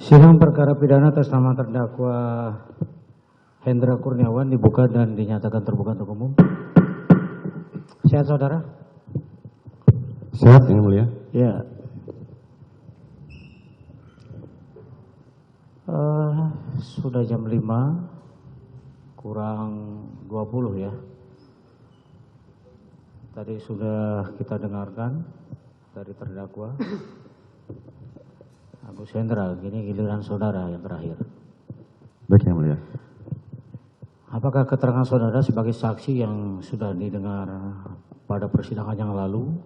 Sidang perkara pidana atas nama terdakwa Hendra Kurniawan dibuka dan dinyatakan terbuka untuk umum. Sehat saudara? Sehat, Yang Mulia. Ya. Sudah jam 5 kurang 20 ya. Tadi sudah kita dengarkan dari terdakwa Agus Hendra, kini giliran saudara yang terakhir. Baik, Yang Mulia. Apakah keterangan saudara sebagai saksi yang sudah didengar pada persidangan yang lalu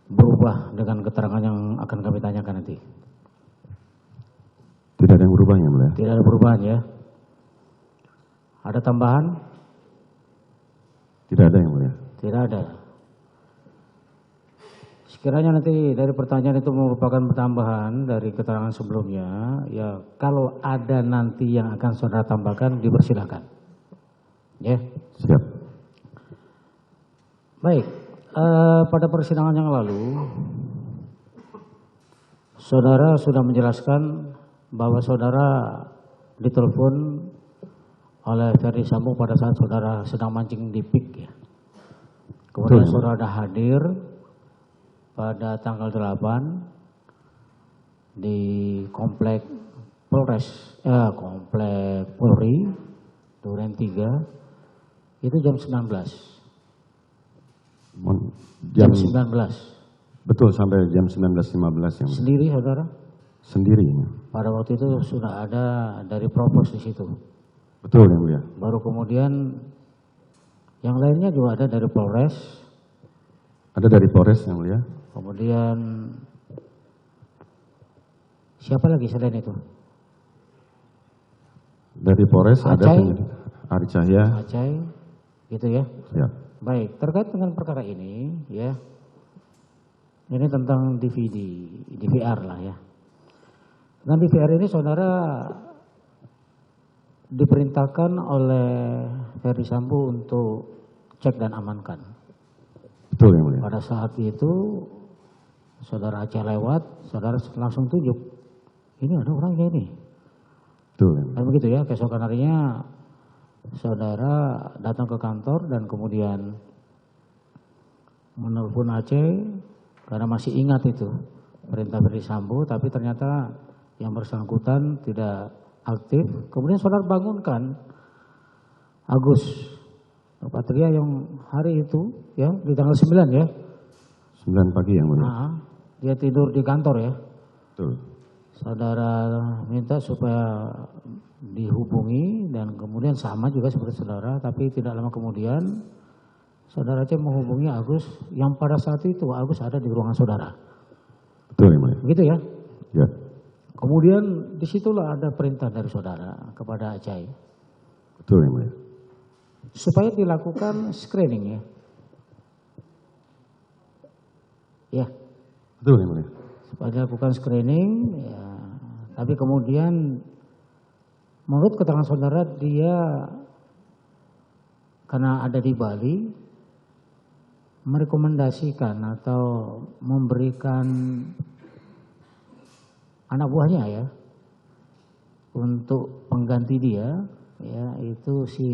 berubah dengan keterangan yang akan kami tanyakan nanti? Tidak ada yang berubah, Yang Mulia. Tidak ada perubahan ya? Ada tambahan? Tidak ada, Yang Mulia. Tidak ada. Sekiranya nanti dari pertanyaan itu merupakan tambahan dari keterangan sebelumnya, ya kalau ada nanti yang akan saudara tambahkan dipersilakan. Ya. Siap. Baik, pada persidangan yang lalu, saudara sudah menjelaskan bahwa saudara ditelepon oleh Ferdi Sambo pada saat saudara sedang mancing di PIK ya. Kemudian saudara ada hadir pada tanggal 8 di komplek komplek Polri Duren 3 itu jam 19. Jam 19. Betul, sampai jam 19.15 yang sendiri saudara? Sendiri. Pada waktu itu sudah ada dari Propos di situ. Betul, Yang Mulia. Baru kemudian yang lainnya juga ada dari Polres. Ada dari Polres, Yang Mulia. Kemudian siapa lagi selain itu? Dari Polres ada Ari Cahya. Acai, gitu ya. Siap. Baik, terkait dengan perkara ini ya. Ini tentang DVR lah ya. Dengan DVR ini saudara diperintahkan oleh Ferdi Sambo untuk cek dan amankan. Betul, Yang Mulia. Pada saat itu saudara Aceh lewat, saudara langsung tunjuk, ini ada orangnya ini. Betul, Yang Mulia. Dan begitu ya, keesokan harinya saudara datang ke kantor dan kemudian menelpon Aceh karena masih ingat itu perintah Ferdi Sambo, tapi ternyata yang bersangkutan tidak aktif. Kemudian saudara bangunkan Agus Patria yang hari itu ya di tanggal 9 ya. 9 pagi, Yang Mulia. Dia tidur di kantor ya. Betul. Saudara minta supaya dihubungi dan kemudian sama juga seperti saudara, tapi tidak lama kemudian saudara Aceh menghubungi Agus yang pada saat itu Agus ada di ruangan saudara. Betul, Yang Mulia. Begitu ya? Ya. Kemudian disitulah ada perintah dari saudara kepada Aceh. Betul, Yang Mulia. Supaya dilakukan screening ya. Ya. Betul, Yang Mulia. Supaya dilakukan screening ya. Tapi kemudian menurut keterangan saudara dia karena ada di Bali merekomendasikan atau memberikan anak buahnya ya untuk pengganti dia ya, itu si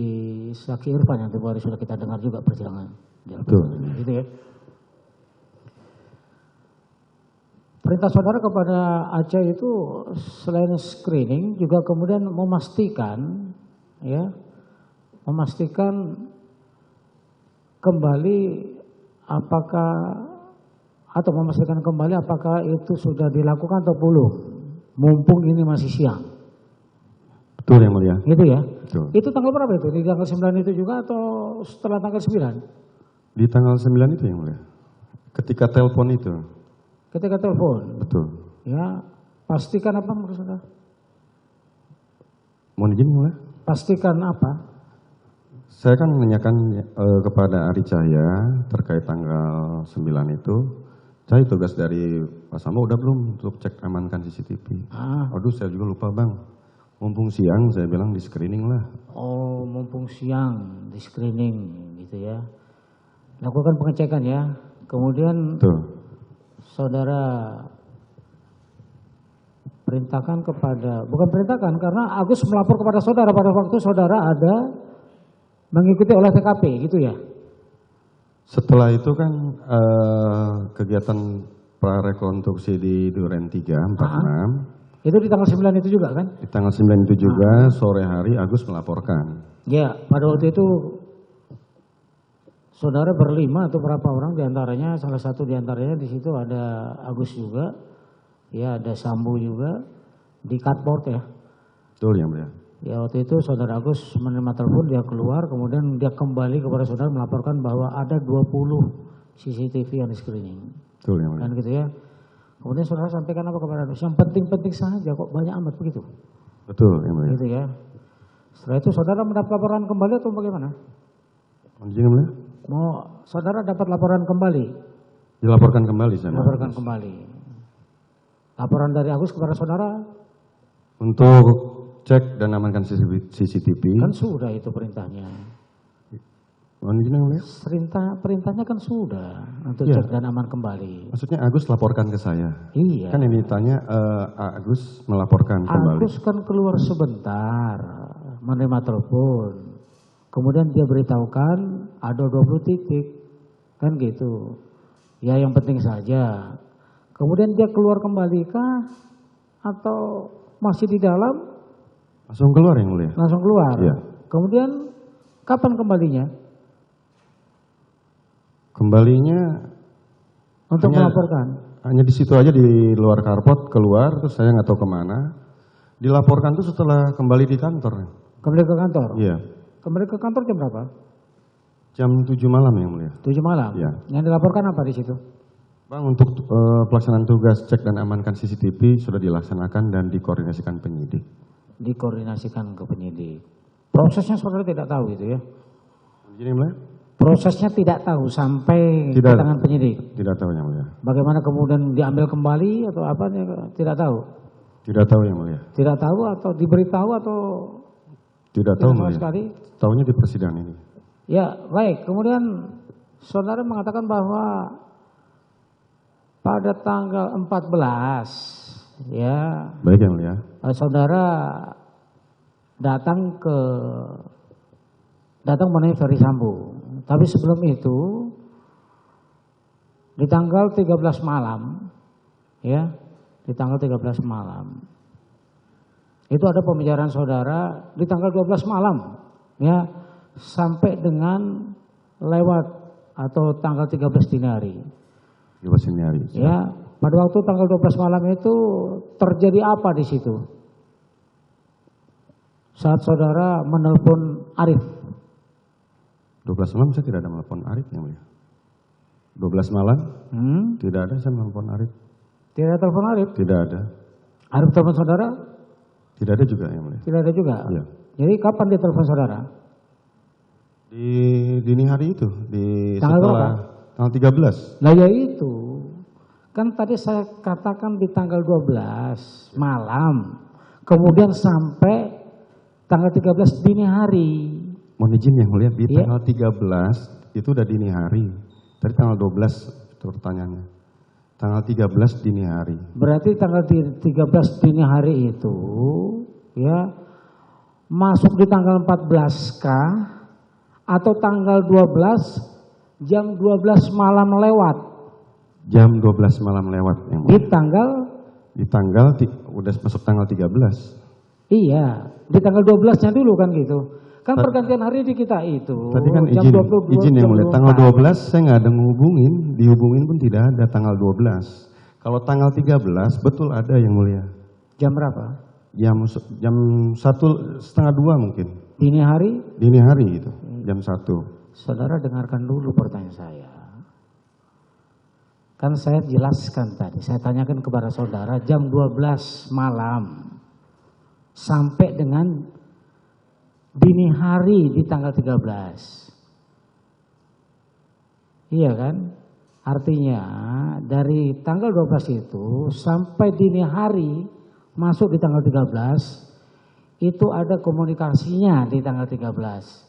saksi Irfan yang baru sudah kita dengar juga persidangan. Betul. Gitu ya. Perintah saudara kepada Aceh itu selain screening juga kemudian memastikan kembali apakah itu sudah dilakukan atau belum, mumpung ini masih siang. Betul, Yang Mulia. Gitu ya. Betul. Itu tanggal berapa itu? Di tanggal 9 itu juga atau setelah tanggal 9? Di tanggal 9 itu, Yang Mulia. Ketika telepon itu. Ketika telepon. Betul. Ya, pastikan apa maksud saudara? Mohon izin, Yang Mulia. Pastikan apa? Saya kan menanyakan kepada Ari Cahya terkait tanggal 9 itu. Saya tugas dari Pak Sambo udah belum untuk cek amankan CCTV. Aduh, saya juga lupa, Bang. Mumpung siang saya bilang di screening lah. Oh, mumpung siang di screening gitu ya. Lakukan pengecekan ya. Kemudian Betul. saudara perintahkan kepada, bukan perintahkan, karena Agus melapor kepada saudara pada waktu saudara ada mengikuti olah TKP gitu ya. Setelah itu kan kegiatan prarekonstruksi di Duren 346. Itu di tanggal 9 itu juga kan? Di tanggal 9 itu juga sore hari Agus melaporkan. Ya, pada waktu itu saudara berlima atau berapa orang diantaranya, salah satu diantaranya di situ ada Agus juga, ya ada Sambo juga di cardboard ya. Betul yang mulia. Ya waktu itu saudara Agus menerima telepon, dia keluar, kemudian dia kembali kepada saudara melaporkan bahwa ada 20 CCTV yang di screening. Betul yang mulia. Kan gitu ya. Kemudian saudara sampaikan apa kepada Agus? Yang penting-penting saja kok, banyak amat begitu. Betul yang mulia. Gitu ya. Setelah itu saudara mendapat laporan kembali atau bagaimana? Izin yang mulia. Mau saudara dapat laporan kembali? Dilaporkan kembali saya. Laporkan kembali. Laporan dari Agus kepada saudara? Untuk cek dan amankan CCTV. Kan sudah itu perintahnya. Mohon izin yang mulia. Perintahnya kan sudah untuk Ya. cek dan aman kembali. Maksudnya Agus laporkan ke saya. Iya. Kan ini ditanya Agus melaporkan kembali. Agus kan keluar sebentar menerima telepon. Kemudian dia beritahukan ada 20 titik. Kan gitu. Ya yang penting saja. Kemudian dia keluar kembali kah? Atau masih di dalam? Langsung keluar yang mulia. Langsung keluar. Iya. Kemudian kapan kembalinya? Kembalinya Untuk melaporkan. hanya di situ aja di luar karpot keluar, terus saya nggak tahu kemana. Dilaporkan tuh setelah kembali di kantor. Kembali ke kantor? Iya. Kembali ke kantor jam berapa? Jam 7 malam yang mulia. 7 malam? Iya. Yang dilaporkan apa di situ? Bang, untuk pelaksanaan tugas cek dan amankan CCTV sudah dilaksanakan dan dikoordinasikan penyidik. Dikoordinasikan ke penyidik. Prosesnya saudara tidak tahu itu ya? Jadi mulia? Prosesnya tidak tahu sampai ke tangan penyidik? Tidak tahu yang mulia. Bagaimana kemudian diambil kembali atau apa? Tidak tahu? Tidak tahu yang mulia. Tidak tahu atau diberitahu atau Tidak tahu sama mulia. sekali? Tahunya di persidangan ini. Ya baik, kemudian saudara mengatakan bahwa pada tanggal 14 ya. Baik yang mulia. Saudara datang menemui Ferry Sambo. Tapi sebelum itu di tanggal 13 malam ya, di tanggal 13 malam itu ada pembicaraan saudara di tanggal 12 malam ya sampai dengan lewat atau tanggal 13 dini hari. 13 dini hari. Ya, pada waktu tanggal 12 malam itu terjadi apa di situ? Saat saudara menelpon Arif. 12 malam saya tidak ada menelpon Arif yang mulia. 12 malam tidak ada saya menelpon Arif. Tidak ada telepon Arif? Tidak ada. Arif telepon saudara? Tidak ada juga yang mulia. Tidak ada juga? Iya. Jadi kapan dia telepon saudara? Di dini hari itu, Tanggal setelah tanggal 13. Nah ya itu, kan tadi saya katakan di tanggal 12 malam, kemudian sampai tanggal 13 dini hari. Mohon izin yang mulia, di Iya. tanggal 13 itu udah dini hari. Tadi tanggal 12 itu pertanyaannya. Tanggal 13 dini hari. Berarti tanggal 13 dini hari itu ya masuk di tanggal 14 kah atau tanggal 12 jam 12 malam lewat? Jam 12 malam lewat yang mulia. Di tanggal Udah masuk tanggal 13. iya, di tanggal 12-nya dulu kan gitu. Kan pergantian hari di kita itu. Tadi kan jam 22, izin yang jam mulia. 24. Tanggal 12 saya nggak ada ngehubungin, dihubungin pun tidak ada tanggal 12. Kalau tanggal 13 betul ada yang mulia. Jam berapa? Jam 1:30 mungkin. Dini hari? Dini hari itu, jam 1. Saudara dengarkan dulu pertanyaan saya. Kan saya jelaskan tadi, saya tanyakan kepada saudara jam 12 malam sampai dengan dini hari di tanggal 13. Iya kan? Artinya dari tanggal 12 itu sampai dini hari masuk di tanggal 13 itu ada komunikasinya di tanggal 13.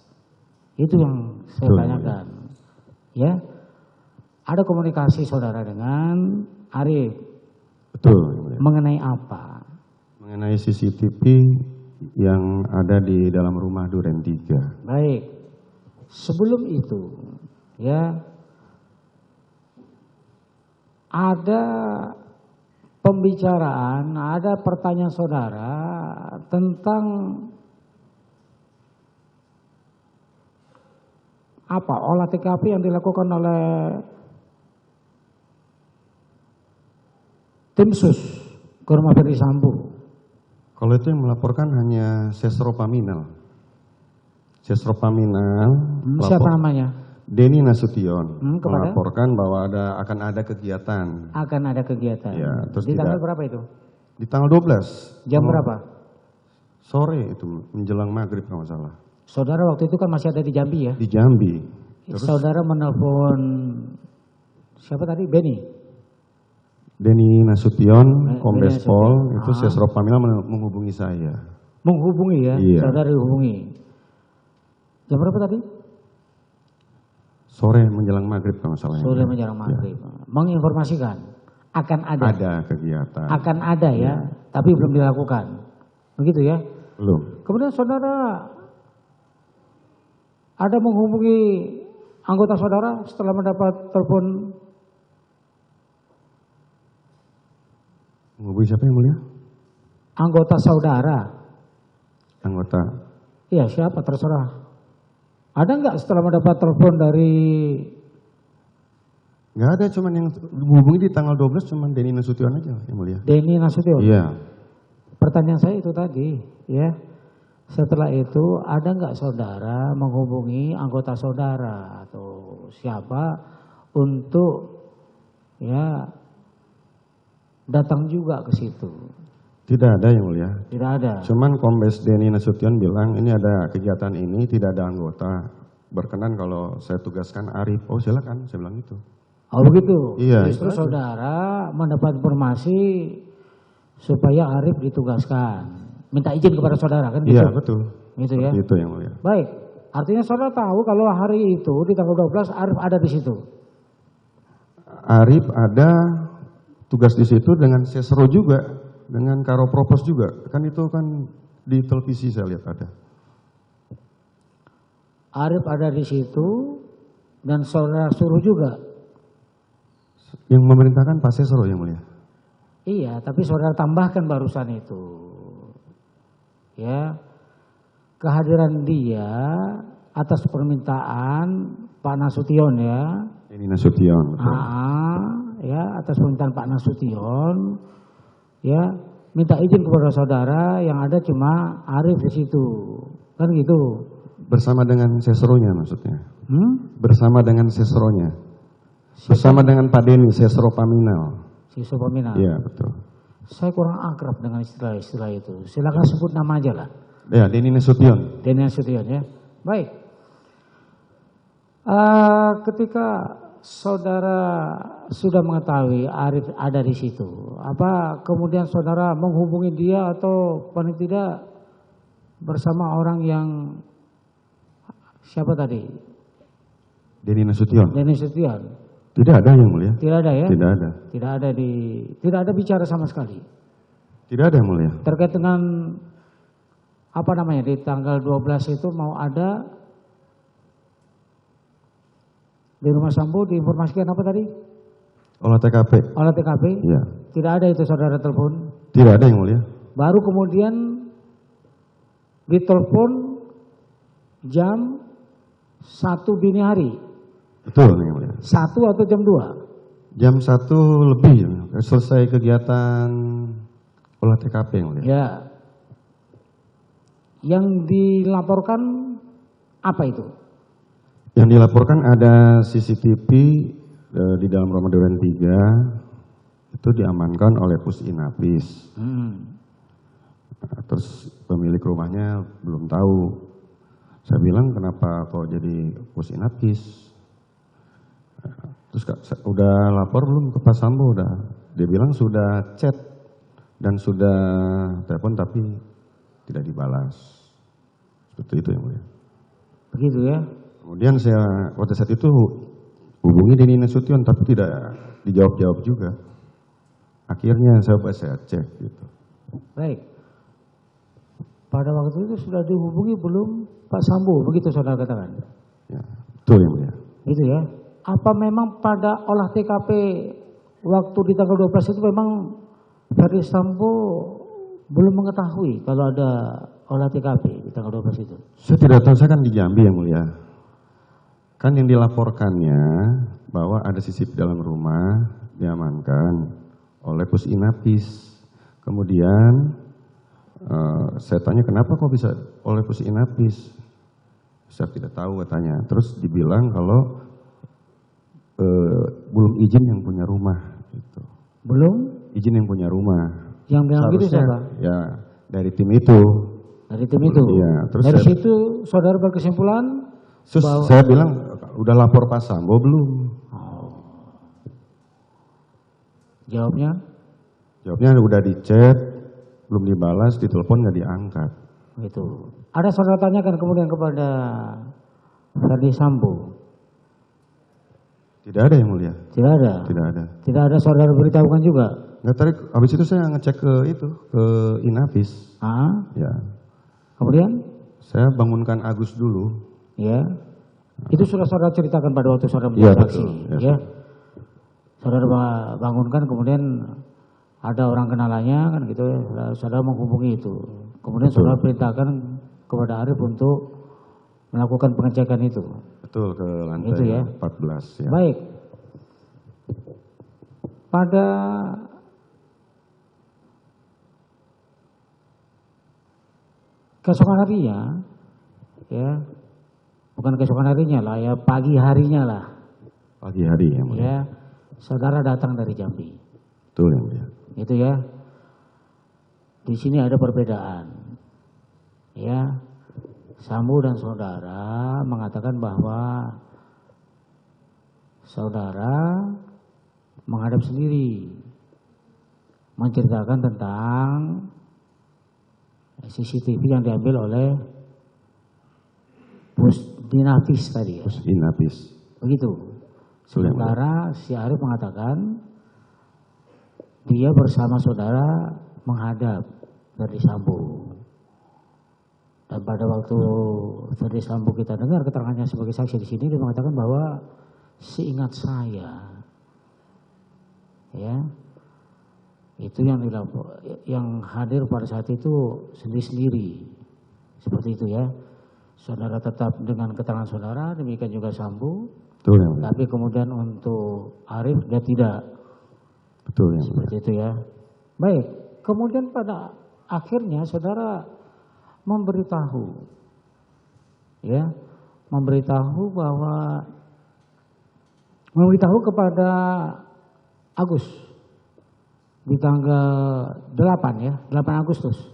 Itu yang saya tanyakan. Ya. Ada komunikasi saudara dengan Arif. Betul. Mengenai apa? Mengenai CCTV yang ada di dalam rumah Duren 3. Baik. Sebelum itu, ya, ada pembicaraan, ada pertanyaan saudara tentang apa olah TKP yang dilakukan oleh tim sus ke rumah Ferdi Sambo. Kalau itu yang melaporkan hanya Sesro Paminal. Sesro Paminal. Siapa namanya? Denny Nasution kepada? Melaporkan bahwa akan ada kegiatan. Akan ada kegiatan. Ya, terus di tanggal berapa itu? Di tanggal 12. Jam berapa? Sore itu, menjelang maghrib kalau nggak salah. Saudara waktu itu kan masih ada di Jambi ya? Di Jambi. Terus, saudara menelpon siapa tadi? Denny Nasution, Kombes Pol, itu Sesro Paminal menghubungi saya. Menghubungi ya? Iya. Saudara dihubungi. Jam berapa tadi? Sore menjelang maghrib kalau nggak salah. Sore menjelang maghrib. Ya. Menginformasikan akan ada. Ada kegiatan. Akan ada ya, tapi belum dilakukan. Begitu ya? Belum. Kemudian saudara ada menghubungi anggota saudara setelah mendapat telepon. Menghubungi siapa yang mulia? Anggota saudara. Anggota. Iya, siapa terserah. Ada nggak setelah mendapat telepon dari? Nggak ada, cuman yang hubungi di tanggal 12 cuman Denny Nasution aja yang mulia. Denny Nasution? Iya. Pertanyaan saya itu tadi, ya. Setelah itu ada nggak saudara menghubungi anggota saudara atau siapa untuk ya datang juga ke situ? Tidak ada yang mulia. Tidak ada. Cuman Kombes Denny Nasution bilang ini ada kegiatan ini tidak ada anggota. Berkenan kalau saya tugaskan Arif. Oh silakan, saya bilang itu. Oh begitu. Iya. Justru saudara mendapat informasi supaya Arif ditugaskan. Minta izin kepada saudara kan gitu? Iya betul. Gitu ya. Itu yang mulia. Baik. Artinya saudara tahu kalau hari itu di tanggal 12 Arif ada di situ. Arif ada tugas di situ dengan Sesro juga, dengan Karo Propos juga. Kan itu kan di televisi saya lihat ada. Arif ada di situ dan saudara suruh juga. Yang memerintahkan Pak Sesro yang mulia. Iya, tapi saudara tambahkan barusan itu. Ya. Kehadiran dia atas permintaan Pak Nasution ya. Ini Nasution. Betul. Ya, atas permintaan Pak Nasution, ya, minta izin kepada saudara yang ada cuma Arif di situ, kan gitu. Bersama dengan Sesronya maksudnya. Bersama dengan Sesronya. Bersama dengan Pak Denny, Sesro Paminal. Sesro Paminal. Iya betul. Saya kurang akrab dengan istilah-istilah itu. Silakan sebut nama aja lah. Ya, Denny Nasution. Denny Nasution ya. Baik. Ketika saudara sudah mengetahui Arif ada di situ, apa kemudian saudara menghubungi dia atau paling tidak bersama orang yang siapa tadi? Denny Nasution. Denny Nasution. Tidak ada yang mulia. Tidak ada ya? Tidak ada. Tidak ada bicara sama sekali. Tidak ada yang mulia. Terkait dengan apa namanya di tanggal 12 itu mau ada di rumah Sambo diinformasikan apa tadi? Olah TKP. Olah TKP? Iya. Tidak ada itu saudara telepon? Tidak ada yang mulia. Baru kemudian ditelepon jam 1 dini hari. Betul yang mulia. 1 atau jam 2? Jam 1 lebih selesai kegiatan olah TKP yang mulia. Ya. Yang dilaporkan apa itu? Yang dilaporkan ada CCTV di dalam rumah Duren 3 itu diamankan oleh Pusinapis. Terus pemilik rumahnya belum tahu. Saya bilang kenapa kok jadi Pusinapis? Terus udah lapor belum ke Pak Sambo? Udah. Dia bilang sudah chat dan sudah telepon tapi tidak dibalas. Seperti itu yang mulia. Begitu ya. Kemudian saya pada saat itu hubungi Denny Nasution tapi tidak dijawab-jawab juga. Akhirnya saya cek gitu. Baik. pada waktu itu sudah dihubungi belum Pak Sambo, begitu saudara katakan? Ya, betul yang mulia. Gitu ya. Apa memang pada olah TKP waktu di tanggal 12 itu memang Verdi Sambo belum mengetahui kalau ada olah TKP di tanggal 12 itu? Saya tidak tahu, saya kan di Jambi yang mulia. Kan yang dilaporkannya bahwa ada CCTV dalam rumah diamankan oleh Pusinapis. Kemudian saya tanya kenapa kok bisa oleh Pusinapis? Saya tidak tahu katanya. Terus dibilang kalau belum izin yang punya rumah. Gitu. Belum? Izin yang punya rumah. Yang bilang gitu siapa? Ya dari tim itu. Dari tim itu? Iya. Terus dari situ saudara berkesimpulan? Bahwa, saya bilang udah lapor Pak Sambo belum? Oh. Jawabnya? Jawabnya udah di chat, belum dibalas, ditelepon nggak diangkat. Gitu. Ada saudara tanyakan kemudian kepada Verdi Sambo? Tidak ada yang mulia. Tidak ada? Tidak ada. Tidak ada saudara beritahukan juga? Nggak tarik, habis itu saya ngecek ke Inapis. Ya. Kemudian? Saya bangunkan Agus dulu. Ya. Itu sudah saudara ceritakan pada waktu saudara menjadi saksi. Ya. Saudara bangunkan kemudian ada orang kenalannya kan gitu ya. Saudara menghubungi itu. Kemudian saudara perintahkan kepada Arif untuk melakukan pengecekan itu. Betul, ke lantai itu ya. 14 ya. Baik. Pada keesokan harinya, ya, bukan keesokan harinya lah, ya pagi harinya lah. Pagi hari ya. Ya, saudara datang dari Jambi. Betul yang mulia. Itu ya. Di sini ada perbedaan. Ya, Sambo dan saudara mengatakan bahwa saudara menghadap sendiri, menceritakan tentang CCTV yang diambil oleh Pusinapis tadi ya. Pusinapis. Begitu. Sementara si Arif mengatakan dia bersama saudara menghadap Verdi Sambo. Dan pada waktu Verdi Sambo kita dengar keterangannya sebagai saksi di sini, dia mengatakan bahwa seingat saya, ya, itu yang hadir pada saat itu sendiri-sendiri, seperti itu ya. Saudara tetap dengan keterangan saudara, demikian juga Sambo. Betul ya. Tapi kemudian untuk Arif dia tidak. Betul ya. Seperti itu ya. Baik. Kemudian pada akhirnya saudara memberitahu, ya, memberitahu kepada Agus di tanggal 8 ya, 8 Agustus.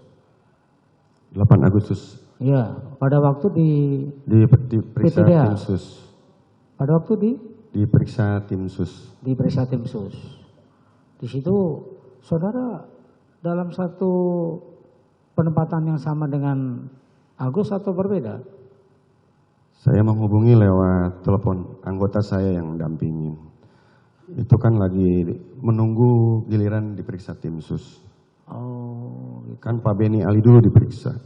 8 Agustus. Ya, pada waktu diperiksa tim sus. Pada waktu diperiksa tim sus. Diperiksa tim sus. Di situ saudara dalam satu penempatan yang sama dengan Agus atau berbeda? Saya menghubungi lewat telepon anggota saya yang dampingin. Itu kan lagi menunggu giliran diperiksa tim sus. Oh, gitu. Kan Pak Beni Ali dulu diperiksa.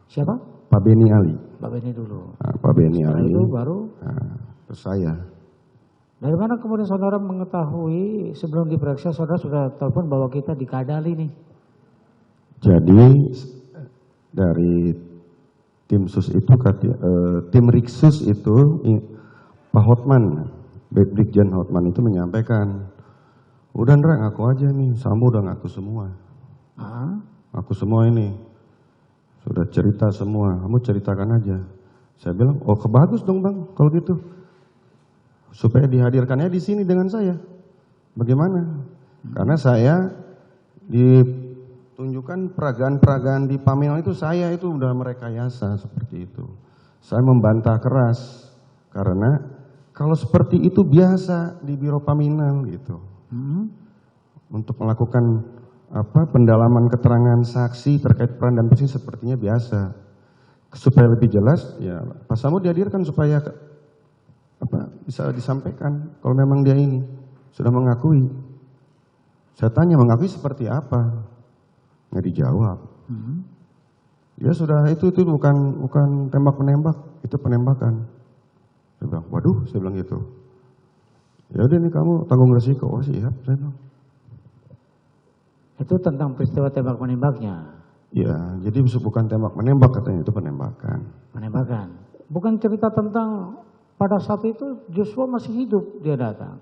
Siapa? Pak Beni Ali. Pak Beni dulu. Nah, Pak Beni Ali. Itu baru? Nah, terus saya. Dari mana kemudian saudara mengetahui sebelum diperiksa saudara sudah telepon bahwa kita dikadali nih? Jadi dari tim sus itu, tim Riksus itu Pak Hotman, Brigjen Hotman itu menyampaikan, udah Ndra ngaku aja nih, Sambo udah ngaku semua. Ngaku semua ini, sudah cerita semua, kamu ceritakan aja. Saya bilang, oh kebagus dong bang, kalau gitu. Supaya dihadirkannya di sini dengan saya. Bagaimana? Karena saya ditunjukkan peragaan-peragaan di Paminal itu saya itu udah merekayasa seperti itu. Saya membantah keras karena kalau seperti itu biasa di Biro Paminal gitu. Untuk melakukan pendalaman keterangan saksi terkait peran dan posisi sepertinya biasa. Supaya lebih jelas ya Pak Sambo dihadirkan supaya bisa disampaikan kalau memang dia ini sudah mengakui. Saya tanya mengakui seperti apa? Nggak dijawab. Ya sudah, itu bukan tembak-menembak, itu penembakan. Saya bilang, waduh, saya bilang gitu. Ya udah nih kamu tanggung resiko. Oh siap, saya bilang. Itu tentang peristiwa tembak menembaknya. Ya, jadi bukan tembak menembak katanya, itu penembakan. Penembakan. Bukan cerita tentang pada saat itu Joshua masih hidup dia datang.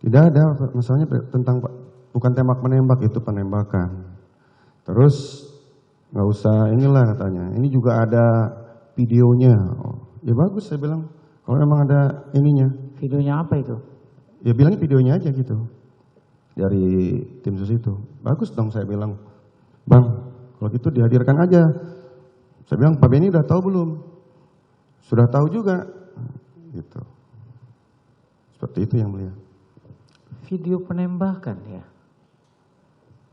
Tidak ada, masalahnya tentang bukan tembak menembak, itu penembakan. Terus nggak usah inilah katanya. Ini juga ada videonya. Oh, ya bagus saya bilang. Kalau memang ada ininya. Videonya apa itu? Ya bilangnya videonya aja gitu. Dari tim sus itu. Bagus dong saya bilang. Bang, kalau gitu dihadirkan aja. Saya bilang, Pak Benny udah tahu belum? Sudah tahu juga. Gitu. Seperti itu yang mulia. Video penembakan ya?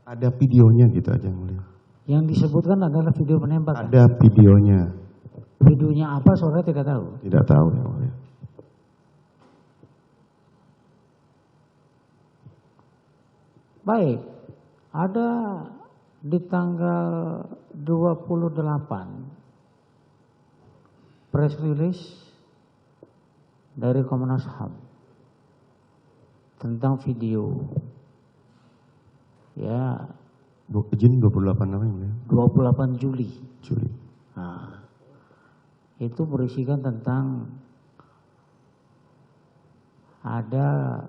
Ada videonya gitu aja yang mulia. Yang disebutkan adalah video penembakan? Ada videonya. Videonya apa saudara tidak tahu? Tidak tahu yang mulia. Baik, ada di tanggal 28 press release dari Komnas HAM tentang video. Ya, Izin 28 namanya ya? 28 Juli. Juli. Nah, itu berisikan tentang ada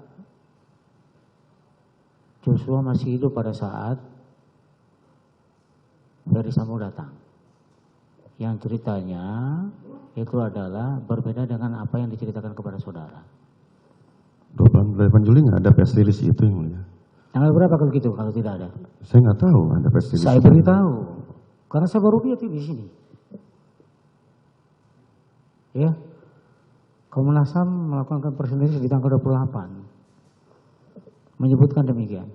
Joshua masih hidup pada saat Ferdy Sambo datang. Yang ceritanya itu adalah berbeda dengan apa yang diceritakan kepada saudara. 28 Juli nggak ada press release itu yang mulia. Tanggal berapa kalau gitu, kalau tidak ada? Saya nggak tahu ada press release. Saya beritahu, karena saya baru lihat di sini. Ya, Komnas HAM melakukan press release di tanggal 28, menyebutkan demikian.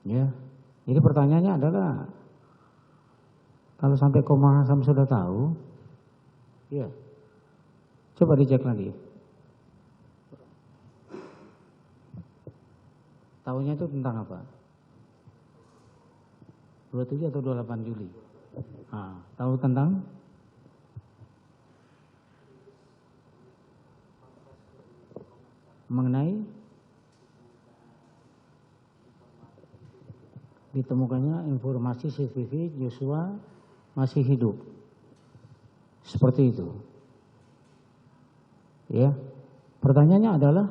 Ya, jadi pertanyaannya adalah, kalau sampai Komnas HAM sudah tahu, ya, coba dicek lagi. Tahunya itu tentang apa? 27 atau 28 Juli? Nah, tahu tentang? Mengenai ditemukannya informasi CCTV Joshua masih hidup. Seperti itu. Ya. Pertanyaannya adalah,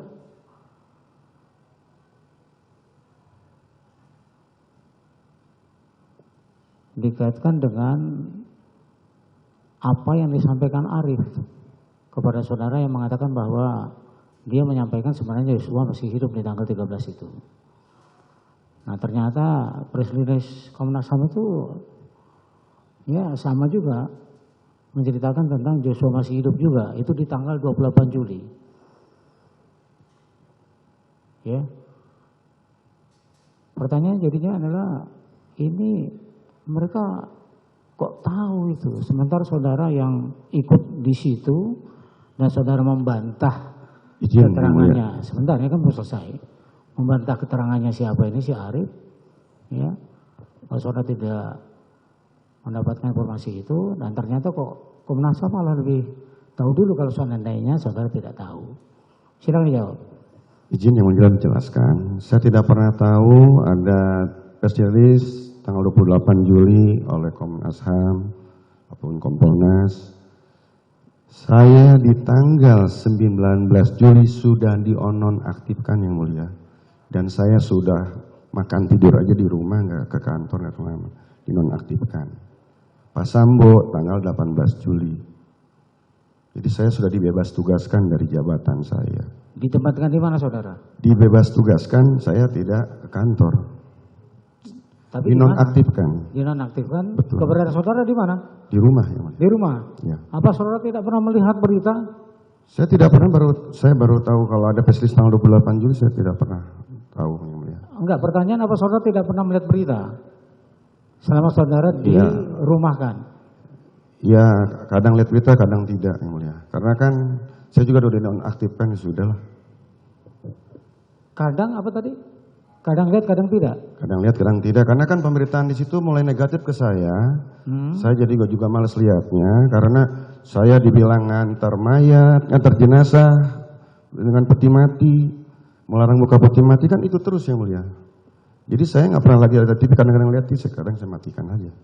dikaitkan dengan apa yang disampaikan Arief kepada saudara yang mengatakan bahwa dia menyampaikan sebenarnya Joshua masih hidup di tanggal 13 itu. Nah ternyata press release Komnas HAM itu ya sama juga menceritakan tentang Joshua masih hidup juga. Itu di tanggal 28 Juli. Ya. Pertanyaan jadinya adalah, ini mereka kok tahu itu, sementara saudara yang ikut di situ dan saudara membantah keterangannya. Sebentar, ya kan belum selesai. Membantah keterangannya siapa ini, si Arief. Ya, kalau saudara tidak mendapatkan informasi itu, dan ternyata kok Komnas HAM malah lebih tahu dulu kalau seandainya saudara tidak tahu. Silakan dijawab. Izin yang mulia menjelaskan, saya tidak pernah tahu ada press release tanggal 28 Juli oleh Komnas HAM ataupun Kompolnas. Saya di tanggal 19 Juli sudah dinonaktifkan yang mulia. Dan saya sudah makan tidur aja di rumah, nggak ke kantor, nggak kemana, dinonaktifkan. Pak Sambo tanggal 18 Juli. Jadi saya sudah dibebas tugaskan dari jabatan saya. Ditempatkan di mana saudara? Dibebas tugaskan, saya tidak ke kantor. Tapi dinonaktifkan. Dinonaktifkan. Betul. Keberadaan saudara di mana? Di rumah ya. Di rumah. Ya. Apa saudara tidak pernah melihat berita? Saya tidak pernah, saya baru tahu kalau ada press release tanggal 28 Juli, saya tidak pernah tahu yang mulia. Enggak, pertanyaan apa saudara tidak pernah melihat berita selama saudara dirumahkan? Ya, kadang lihat berita, kadang tidak yang mulia. Karena kan saya juga sudah dinonaktifkan, ya sudahlah. Kadang apa tadi? Kadang lihat, kadang tidak. Kadang lihat, kadang tidak. Karena kan pemberitaan di situ mulai negatif ke saya. Saya jadi juga males lihatnya karena saya dibilang ngantar mayat, ngantar jenazah dengan peti mati, melarang buka peti mati, kan itu terus yang mulia. Jadi saya nggak pernah lagi ada TV, kadang-kadang lihat TV, sekarang saya matikan aja.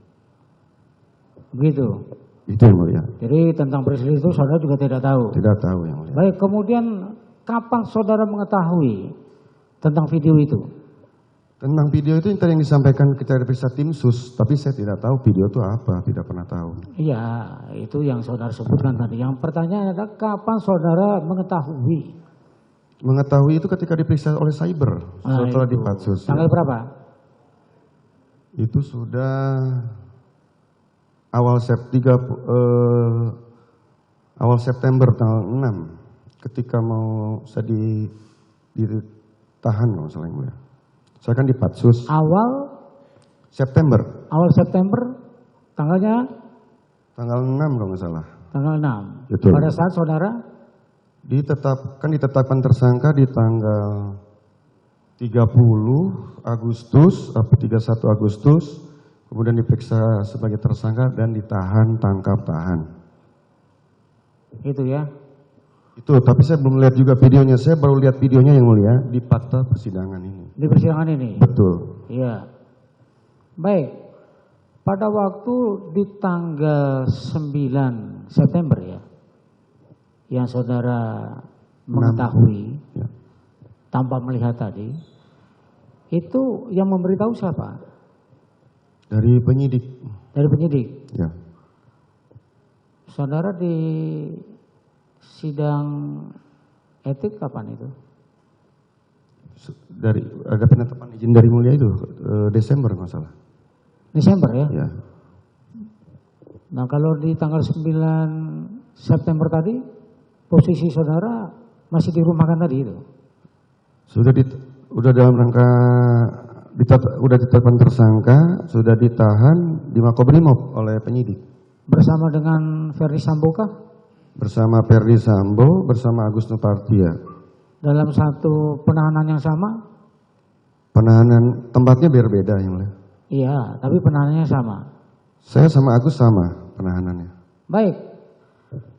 Begitu. Itu yang mulia. Jadi tentang peristiwa itu saudara juga tidak tahu. Tidak tahu yang mulia. Baik, kemudian kapan saudara mengetahui tentang video itu? Tentang video itu yang disampaikan ketika diperiksa tim sus, tapi saya tidak tahu video itu apa, tidak pernah tahu. Iya, itu yang saudara sebutkan tadi. Yang pertanyaan adalah kapan saudara mengetahui? Mengetahui itu ketika diperiksa oleh cyber, setelah di Patsus. Tanggal berapa? Itu sudah awal September tanggal 6, ketika mau saya ditahan kalau salah yang mulia. Saya kan di Patsus. Awal September, tanggalnya? Tanggal 6 kalau nggak salah. Tanggal 6. Betul. Pada saat saudara? Ditetapkan tersangka di tanggal 30 Agustus, 31 Agustus, kemudian diperiksa sebagai tersangka dan ditahan, tangkap tahan. Itu ya? Itu, tapi saya belum lihat juga videonya. Saya baru lihat videonya yang mulia di fakta persidangan ini. Di persidangan ini? Betul. Iya. Baik. Pada waktu di tanggal 9 September ya, yang saudara mengetahui ya, tanpa melihat tadi, itu yang memberitahu siapa? Dari penyidik. Dari penyidik? Ya. Saudara di sidang etik kapan itu? Ada penetapan izin dari mulia itu Desember nggak salah. Desember ya? Ya. Nah kalau di tanggal 9 September tadi, posisi saudara masih di rumah kan tadi itu? Sudah dalam rangka udah ditetapkan tersangka, sudah ditahan di Makobrimob oleh penyidik. Bersama dengan Ferdi Sambo kah? Bersama Ferdi Sambo, bersama Agus Nupartia. Dalam satu penahanan yang sama? Penahanan tempatnya berbeda yang mulia. Iya, tapi penahanannya sama. Saya sama Agus sama penahanannya. Baik,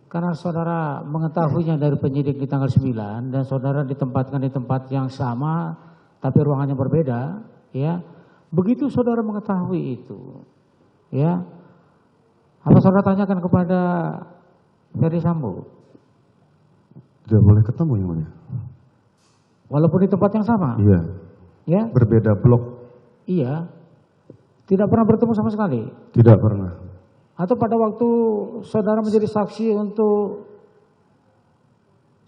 karena saudara mengetahuinya dari penyidik di tanggal 9 dan saudara ditempatkan di tempat yang sama, tapi ruangannya berbeda, ya. Begitu saudara mengetahui itu, ya, apa saudara tanyakan kepada Ferdi Sambo? Tidak boleh ketemu yang mulia. Walaupun di tempat yang sama? Iya. Ya? Berbeda blok. Iya. Tidak pernah bertemu sama sekali? Tidak pernah. Atau pada waktu saudara menjadi saksi untuk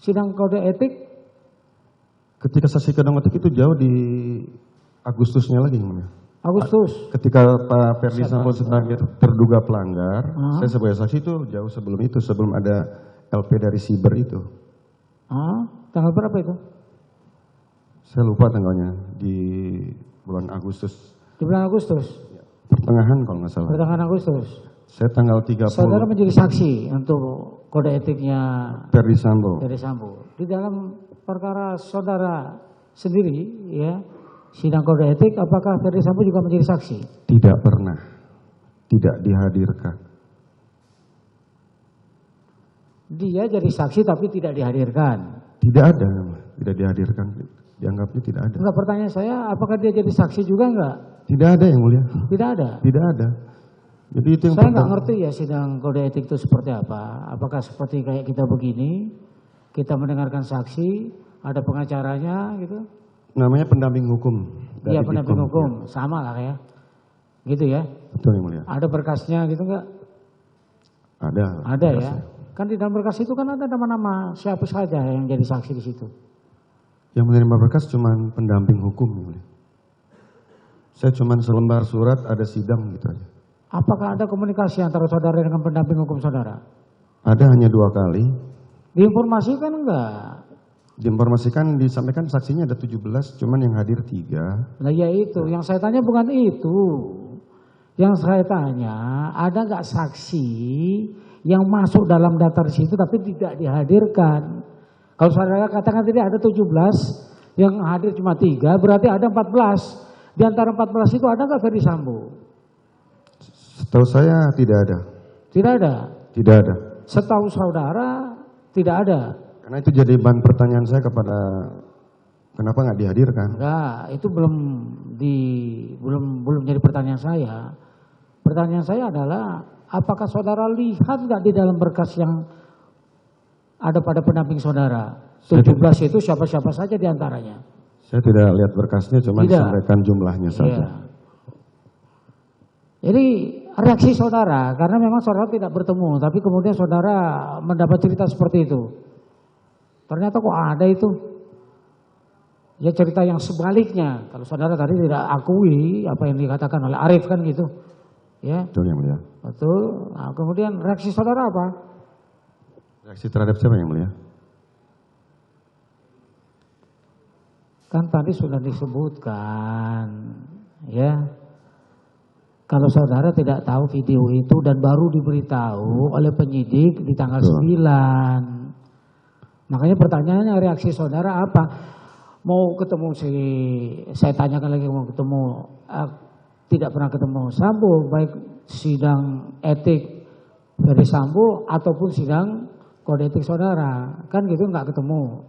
sidang kode etik? Ketika saksi kode etik itu jauh di Agustusnya lagi yang mulia. Agustus? Ketika Pak Ferdi Sambo sebagai terduga pelanggar, saya sebagai saksi itu jauh sebelum itu, sebelum ada LP dari Siber itu. Tanggal berapa itu? Saya lupa tanggalnya, di bulan Agustus. Di bulan Agustus? Pertengahan kalau nggak salah. Pertengahan Agustus? Saya tanggal 30. Saudara menjadi saksi untuk kode etiknya Ferdi Sambo. Ferdi Sambo. Di dalam perkara saudara sendiri, ya, sidang kode etik, apakah Ferdi Sambo juga menjadi saksi? Tidak pernah. Tidak dihadirkan. Dia jadi saksi tapi tidak dihadirkan? Tidak ada, tidak dihadirkan. Dianggapnya tidak ada. Enggak, pertanyaan saya, apakah dia jadi saksi juga enggak? Tidak ada yang mulia. Tidak ada? Tidak ada. Jadi itu yang saya nggak ngerti ya sidang kode etik itu seperti apa. Apakah seperti kayak kita begini, kita mendengarkan saksi, ada pengacaranya gitu? Namanya pendamping hukum. Iya, pendamping hukum, ya. Sama lah ya. Gitu ya? Betul yang mulia. Ada berkasnya gitu enggak? Ada. Ada ya? Kan di dalam berkas itu kan ada nama-nama siapa saja yang jadi saksi di situ. Yang menerima berkas cuma pendamping hukum yang mulia. Saya cuma selembar surat, ada sidang gitu aja. Apakah ada komunikasi antara saudara dengan pendamping hukum saudara? Ada, hanya 2 kali. Diinformasikan enggak? Diinformasikan, disampaikan saksinya ada 17, cuman yang hadir 3. Nah ya itu, yang saya tanya bukan itu. Yang saya tanya, ada enggak saksi yang masuk dalam daftar situ tapi tidak dihadirkan? Kalau saudara katakan tadi ada 17, Yang hadir cuma 3, berarti ada 14. Di antara 14 itu ada nggak Ferdi Sambo? Setahu saya tidak ada. Tidak ada? Tidak ada. Setahu saudara tidak ada? Karena itu jadi bahan pertanyaan saya kepada kenapa nggak dihadirkan? Enggak, itu belum jadi pertanyaan saya. Pertanyaan saya adalah apakah saudara lihat nggak di dalam berkas yang ada pada pendamping saudara? 17 itu siapa-siapa saja di antaranya? Saya tidak lihat berkasnya, cuma disampaikan jumlahnya saja. Iya. Jadi reaksi saudara, karena memang saudara tidak bertemu, tapi kemudian saudara mendapat cerita seperti itu. Ternyata kok ada itu. Ya cerita yang sebaliknya, kalau saudara tadi tidak akui apa yang dikatakan oleh Arief kan gitu. Ya. Betul yang mulia. Betul. Nah, kemudian reaksi saudara apa? Reaksi terhadap siapa yang mulia? Kan tadi sudah disebutkan, ya. Kalau saudara tidak tahu video itu dan baru diberitahu oleh penyidik di tanggal 9. Makanya pertanyaannya reaksi saudara apa? Mau ketemu saya tanyakan lagi, mau ketemu, tidak pernah ketemu Sambo, baik sidang etik Ferdi Sambo ataupun sidang kode etik saudara, kan gitu nggak ketemu.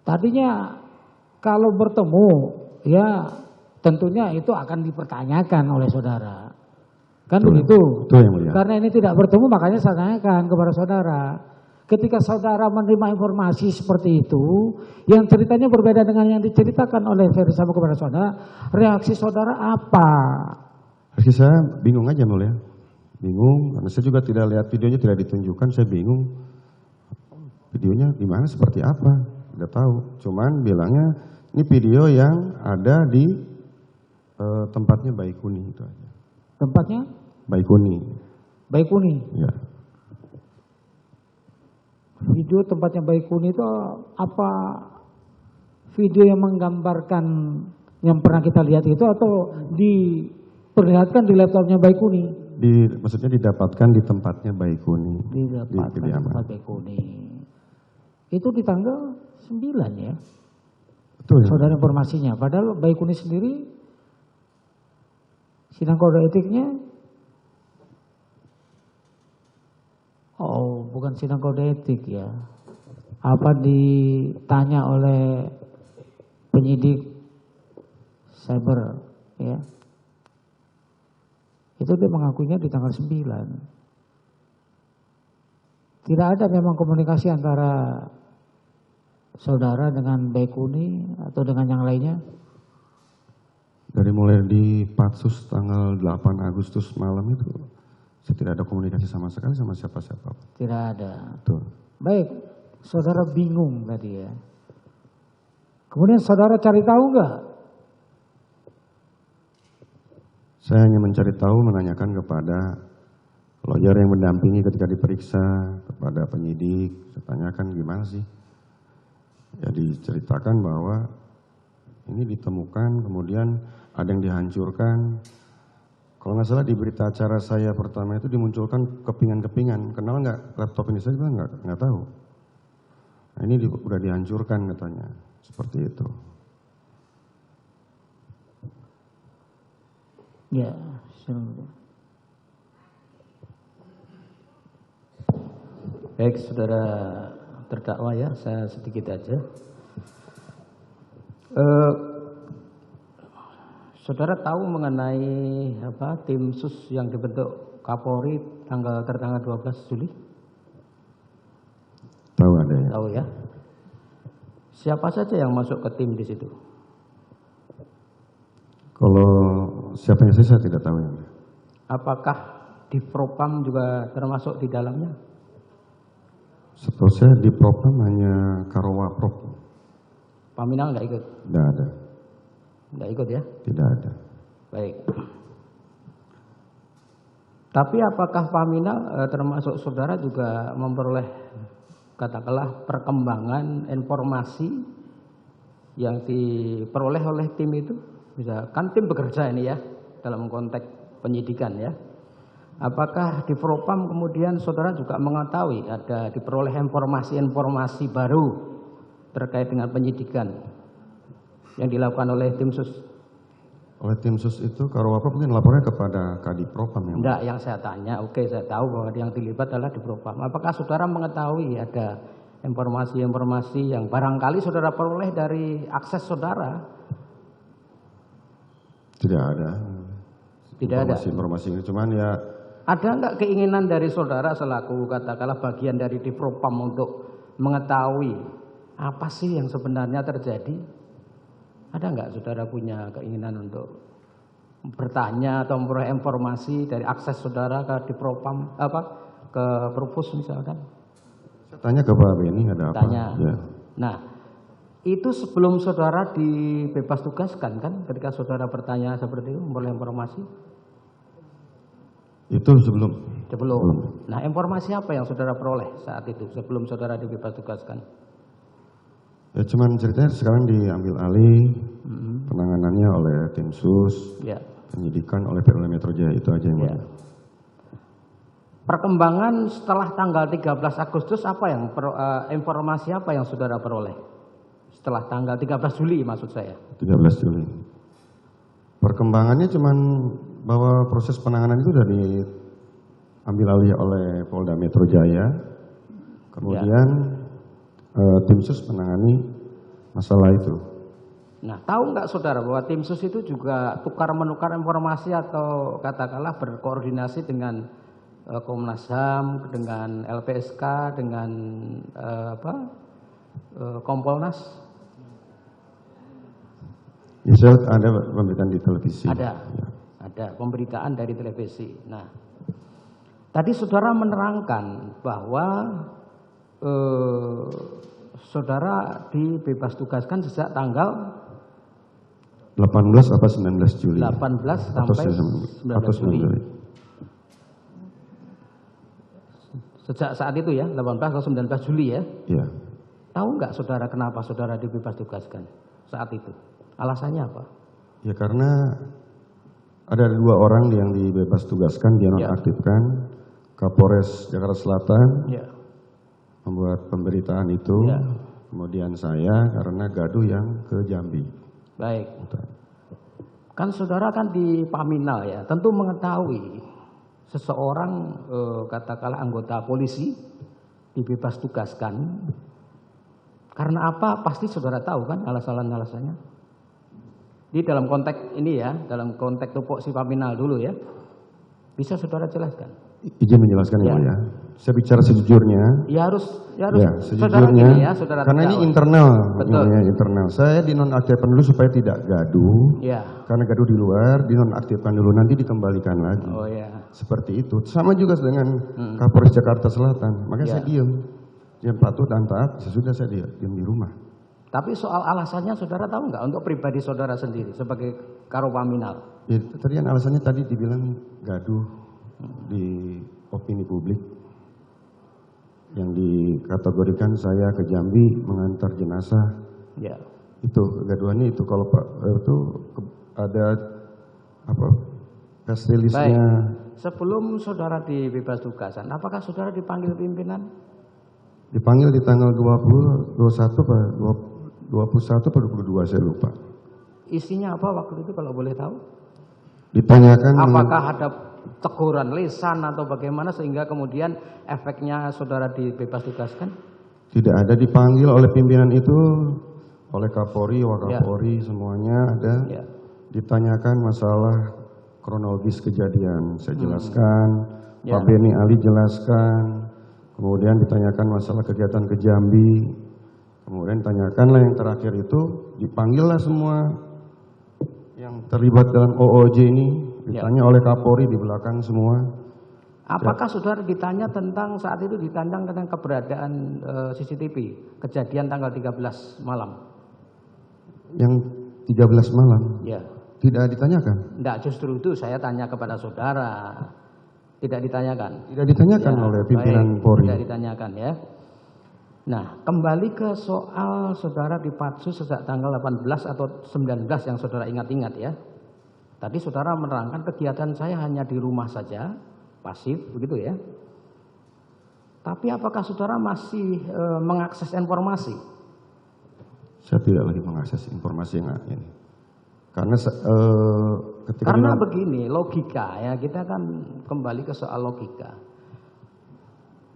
Tadinya kalau bertemu, ya tentunya itu akan dipertanyakan oleh saudara. Kan begitu? Betul yang mulia. Karena ini tidak bertemu, makanya saya tanyakan kepada saudara. Ketika saudara menerima informasi seperti itu, yang ceritanya berbeda dengan yang diceritakan oleh Ferdi Sambo kepada saudara, reaksi saudara apa? Reaksi saya bingung aja mulia. Bingung, karena saya juga tidak lihat videonya, tidak ditunjukkan, saya bingung. Videonya gimana, seperti apa? Tidak tahu. Cuman bilangnya, ini video yang ada di tempatnya Baikuni itu aja. Tempatnya? Baikuni. Baikuni? Ya. Video tempatnya Baikuni itu apa? Video yang menggambarkan yang pernah kita lihat itu atau diperlihatkan di laptopnya Baikuni? Maksudnya didapatkan di tempatnya Baikuni. Didapatkan di tempat Baikuni. Itu di tanggal 9 ya? Betul. Saudara informasinya. Padahal Baikuni sendiri sidang kode etiknya, oh bukan sidang kode etik ya. Apa ditanya oleh penyidik cyber ya. Itu dia mengakuinya di tanggal 9. Tidak ada memang komunikasi antara saudara dengan Baikuni atau dengan yang lainnya? Dari mulai di Patsus tanggal 8 Agustus malam itu, saya tidak ada komunikasi sama sekali sama siapa-siapa. Tidak ada. Betul. Baik, saudara bingung tadi ya. Kemudian saudara cari tahu nggak? Saya hanya mencari tahu, menanyakan kepada lawyer yang mendampingi ketika diperiksa, kepada penyidik, saya tanyakan gimana sih? Ya diceritakan bahwa ini ditemukan, kemudian ada yang dihancurkan. Kalau nggak salah di berita acara saya pertama itu dimunculkan kepingan-kepingan. Kenal nggak laptop ini? Saya bilang nggak tahu. Nah, ini udah dihancurkan katanya, seperti itu. Ya, baik saudara terdakwa ya, saya sedikit aja. Saudara tahu mengenai tim sus yang dibentuk Kapolri tertanggal 12 Juli? Tahu ada ya? Tahu ya. Siapa saja yang masuk ke tim di situ? Kalau siapanya saya tidak tahu ya. Apakah di Propam juga termasuk di dalamnya? Setahu saya di Propam hanya Karowaprop. Paminal nggak ikut? Tidak ada. Nggak ikut ya? Tidak ada. Baik. Tapi apakah Paminal termasuk saudara juga memperoleh katakanlah perkembangan informasi yang diperoleh oleh tim itu? Bisa kan tim bekerja ini ya dalam konteks penyidikan ya. Apakah di Propam kemudian saudara juga mengetahui ada diperoleh informasi-informasi baru terkait dengan penyidikan yang dilakukan oleh tim sus? Oleh tim sus itu Karwapa mungkin lapornya kepada Kadipropam ya? Enggak, yang saya tanya, oke saya tahu bahwa yang dilibat adalah di Propam. Apakah saudara mengetahui ada informasi-informasi yang barangkali saudara peroleh dari akses saudara? Tidak ada. Tidak ada. Informasi ini cuman ya. Ada enggak keinginan dari saudara selaku katakanlah bagian dari di Propam untuk mengetahui apa sih yang sebenarnya terjadi? Ada enggak saudara punya keinginan untuk bertanya atau memperoleh informasi dari akses saudara ke di Propam ke Propus misalkan? Saya tanya ke Pak Beni ada apa? Tanya. Ya. Nah, itu sebelum saudara dibebas tugaskan kan ketika saudara bertanya seperti itu memperoleh informasi? Itu sebelum. Nah, informasi apa yang saudara peroleh saat itu sebelum saudara dibebas tugaskan? Ya cuman ceritanya sekarang diambil alih penanganannya oleh tim sus, penyidikan oleh Polda Metro Jaya, itu aja yang mulia. Perkembangan setelah tanggal 13 Agustus apa yang informasi apa yang saudara peroleh? Setelah tanggal 13 Juli maksud saya. 13 Juli. Perkembangannya cuman bahwa proses penanganan itu sudah diambil alih oleh Polda Metro Jaya. Kemudian tim sus menangani masalah itu. Nah, tahu nggak saudara bahwa tim sus itu juga tukar-menukar informasi atau katakanlah berkoordinasi dengan Komnas HAM, dengan LPSK, dengan Kompolnas? Ya, saya ada pemberitaan di televisi. Ada pemberitaan dari televisi. Nah, tadi saudara menerangkan bahwa saudara dibebas tugaskan sejak tanggal 18 atau 19 Juli. 18 sampai 19 Juli. Sejak saat itu ya, 18 atau 19 Juli ya? Iya. Tahu nggak saudara kenapa saudara dibebas tugaskan saat itu? Alasannya apa? Ya karena ada 2 orang yang dibebas tugaskan, dinonaktifkan. Kapolres Jakarta Selatan membuat pemberitaan itu, kemudian saya karena gaduh yang ke Jambi. Baik. Kan saudara kan di Paminal ya, tentu mengetahui seseorang katakanlah anggota polisi dibebas tugaskan. Karena apa? Pasti saudara tahu kan alasan-alasannya. Di dalam konteks ini ya, dalam konteks tupoksi Paminal dulu ya. Bisa saudara jelaskan? Izin menjelaskan ya. Saya bicara sejujurnya. Ya harus sejujurnya. Saudara karena ini internal, internal. Saya dinonaktifkan dulu supaya tidak gaduh. Karena gaduh di luar, dinonaktifkan dulu nanti dikembalikan lagi. Seperti itu. Sama juga dengan Kapolres Jakarta Selatan. Makanya saya diam. Yang patuh dan taat. Sesudah saya diam di rumah. Tapi soal alasannya saudara tahu nggak untuk pribadi saudara sendiri sebagai Karo Paminal? Ya, tadi kan alasannya tadi dibilang gaduh di opini publik yang dikategorikan saya ke Jambi mengantar jenazah. Itu kegaduhannya itu kalau Pak itu ada apa press release-nya. Sebelum saudara dibebas tugasan, apakah saudara dipanggil pimpinan? Dipanggil di tanggal 21 atau 22 saya lupa. Isinya apa waktu itu kalau boleh tahu? Ditanyakan apakah ada teguran lisan atau bagaimana sehingga kemudian efeknya saudara dibebas tugaskan? Tidak ada, dipanggil oleh pimpinan itu, oleh Kapolri, Wakapolri semuanya ada. Ditanyakan masalah kronologis kejadian, saya jelaskan. Pak Beni Ali jelaskan. Kemudian ditanyakan masalah kegiatan ke Jambi. Kemudian ditanyakanlah yang terakhir itu, dipanggillah semua yang terlibat dalam OOJ ini. Ditanya oleh Kapolri di belakang semua. Apakah saudara ditanya tentang saat itu tentang keberadaan CCTV kejadian tanggal 13 malam? Yang 13 malam? Tidak ditanyakan? Tidak, justru itu saya tanya kepada saudara. Tidak ditanyakan? Tidak ditanyakan oleh pimpinan Polri. Tidak ditanyakan ya. Nah, kembali ke soal saudara dipatsus sejak tanggal 18 atau 19 yang saudara ingat-ingat ya. Tadi saudara menerangkan kegiatan saya hanya di rumah saja, pasif, begitu ya. Tapi apakah saudara masih mengakses informasi? Saya tidak lagi mengakses informasi yang ini. Karena karena begini, logika ya, kita kan kembali ke soal logika.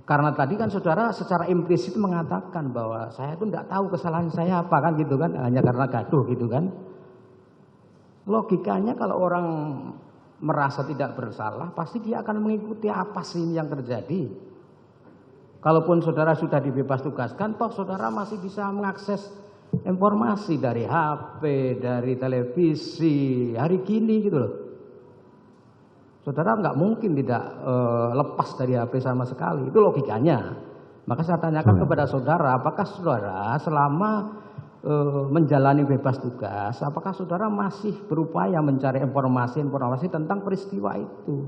Karena tadi kan saudara secara implisit mengatakan bahwa saya itu tidak tahu kesalahan saya apa kan gitu kan, hanya karena gaduh gitu kan. Logikanya kalau orang merasa tidak bersalah, pasti dia akan mengikuti apa sih yang terjadi. Kalaupun saudara sudah dibebas tugaskan, toh saudara masih bisa mengakses informasi dari HP, dari televisi, hari gini gitu loh. Saudara nggak mungkin tidak lepas dari HP sama sekali, itu logikanya. Maka saya tanyakan kepada saudara, apakah saudara selama menjalani bebas tugas, apakah saudara masih berupaya mencari informasi tentang peristiwa itu?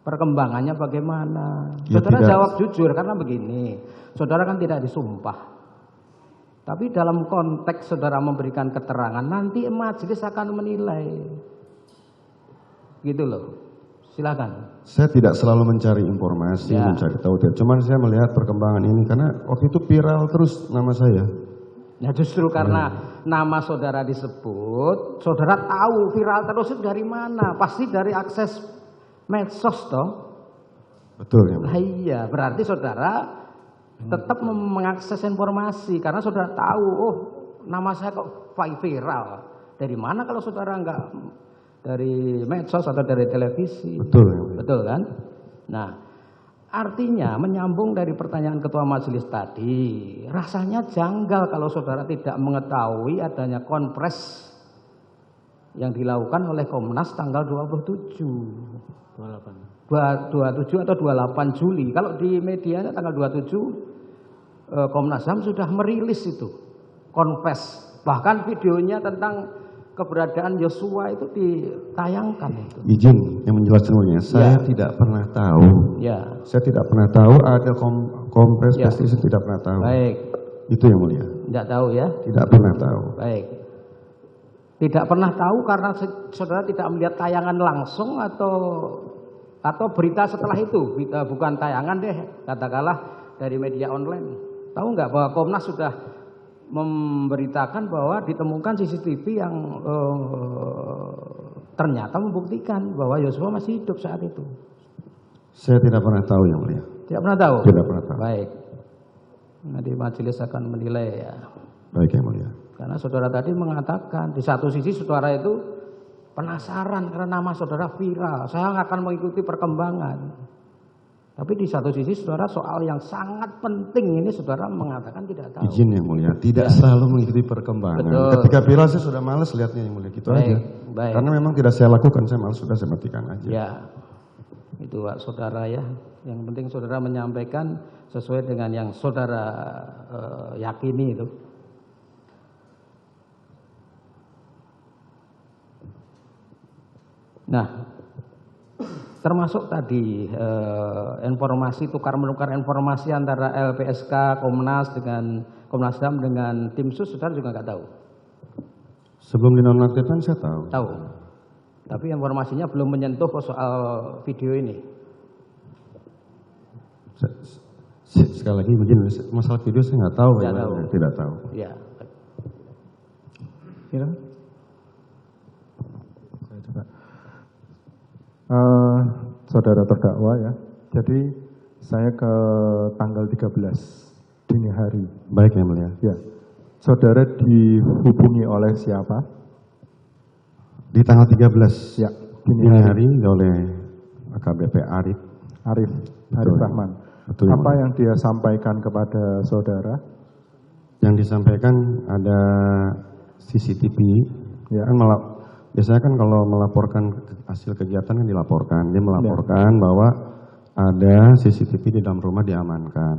Perkembangannya bagaimana? Ya, saudara tidak. jawab jujur, karena begini, saudara kan tidak disumpah. Tapi dalam konteks saudara memberikan keterangan, nanti majelis akan menilai. Gitu loh, silakan. Saya tidak selalu mencari informasi, mencari tahu. Cuman saya melihat perkembangan ini karena waktu itu viral terus nama saya. Ya justru karena nama saudara disebut, saudara tahu viral terus itu dari mana? Pasti dari akses medsos toh. Betul ya. Nah, iya, berarti saudara tetap mengakses informasi karena saudara tahu, oh nama saya kok viral. Dari mana kalau saudara enggak dari medsos atau dari televisi? Betul ya. Betul kan? Nah, artinya menyambung dari pertanyaan ketua majelis tadi, rasanya janggal kalau saudara tidak mengetahui adanya konpres yang dilakukan oleh Komnas tanggal 27 atau 28 Juli. Kalau di medianya tanggal 27 Komnas HAM sudah merilis itu konpres. Bahkan videonya tentang keberadaan Yosua itu ditayangkan itu. Izin yang menjelaskan semuanya. Saya tidak pernah tahu. Ya. Saya tidak pernah tahu ada kompres pestisida, tidak pernah tahu. Baik. Itu yang mulia. Tidak tahu ya? Tidak pernah tahu. Baik. Tidak pernah tahu karena saudara tidak melihat tayangan langsung atau berita setelah itu, bukan tayangan deh, katakanlah dari media online. Tahu nggak bahwa Komnas sudah memberitakan bahwa ditemukan CCTV yang ternyata membuktikan bahwa Yosua masih hidup saat itu. Saya tidak pernah tahu yang mulia. Tidak pernah tahu? Tidak pernah tahu. Baik. Nanti majelis akan menilai ya. Baik yang mulia. Karena saudara tadi mengatakan di satu sisi saudara itu penasaran karena nama saudara viral. Saya akan mengikuti perkembangan. Tapi di satu sisi saudara soal yang sangat penting ini saudara mengatakan tidak tahu. Izin yang mulia, tidak selalu mengikuti perkembangan. Betul. Ketika viral saya sudah malas lihatnya yang mulia, gitu aja. Baik. Karena memang tidak saya lakukan, saya malas sudah saya matikan aja. Ya, itu Pak saudara ya. Yang penting saudara menyampaikan sesuai dengan yang saudara yakini itu. Nah, termasuk tadi informasi tukar-menukar informasi antara LPSK, Komnas dengan Komnas HAM dengan tim sus, saudara juga nggak tahu? Sebelum dinonaktifkan saya tahu. Tahu. Tapi informasinya belum menyentuh soal video ini. Sekali lagi begini, masalah video saya nggak tahu. Tidak tahu. Ya. Silakan. Saudara terdakwa ya. Jadi saya ke tanggal 13 dini hari. Baik yang mulia. Ya. Saudara dihubungi oleh siapa? Di tanggal 13 ya, dini hari oleh AKBP Arif Rahman. Betul, apa yang dia sampaikan kepada saudara? Yang disampaikan ada CCTV. Ya. Kan biasanya kan kalau melaporkan hasil kegiatan kan dilaporkan. Dia melaporkan bahwa ada CCTV di dalam rumah diamankan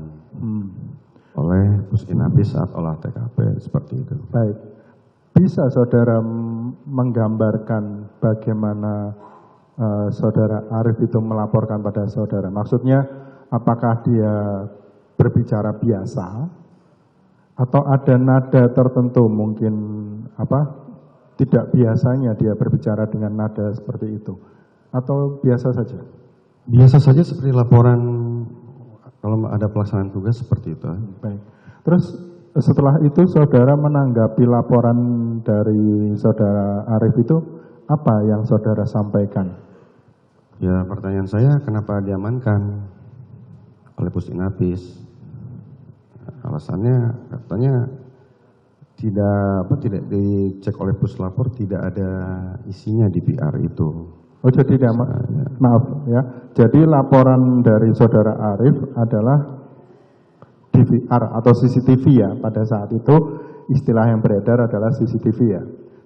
oleh Pusdinapis saat olah TKP, seperti itu. Baik. Bisa saudara menggambarkan bagaimana saudara Arif itu melaporkan pada saudara? Maksudnya apakah dia berbicara biasa atau ada nada tertentu mungkin tidak biasanya dia berbicara dengan nada seperti itu atau biasa saja? Biasa saja seperti laporan kalau ada pelaksanaan tugas seperti itu. Baik. Terus setelah itu saudara menanggapi laporan dari saudara Arif itu, apa yang saudara sampaikan? Ya, pertanyaan saya kenapa diamankan oleh Pusinafis? Alasannya katanya tidak dicek oleh puslapor, tidak ada isinya di PR itu. Oh jadi maaf ya. Jadi laporan dari saudara Arif adalah DVR atau CCTV ya. Pada saat itu istilah yang beredar adalah CCTV ya.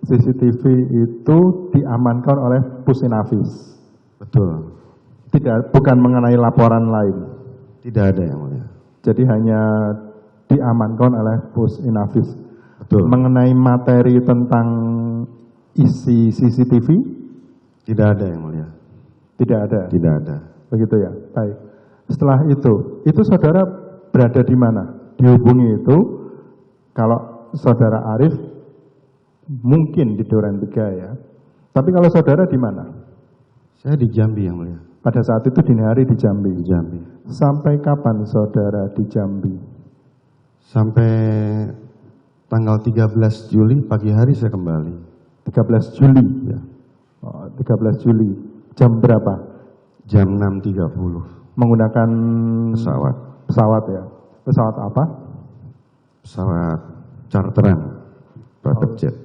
CCTV itu diamankan oleh Pusinafis. Betul. Bukan mengenai laporan lain. Tidak ada yang mulia. Jadi hanya diamankan oleh Pusinafis. Betul. Mengenai materi tentang isi CCTV? Tidak ada yang mulia. Tidak ada? Tidak ada. Begitu ya, baik. Setelah itu saudara berada di mana? Dihubungi itu, kalau saudara Arif, mungkin di Duren 3 ya. Tapi kalau saudara di mana? Saya di Jambi yang mulia. Pada saat itu dini hari di Jambi? Di Jambi. Sampai kapan saudara di Jambi? Sampai tanggal 13 Juli pagi hari saya kembali. 13 Juli? Ya. Oh, 13 Juli. Jam berapa? Jam 6.30. Menggunakan pesawat. Pesawat ya. Pesawat apa? Pesawat charteran. Private jet.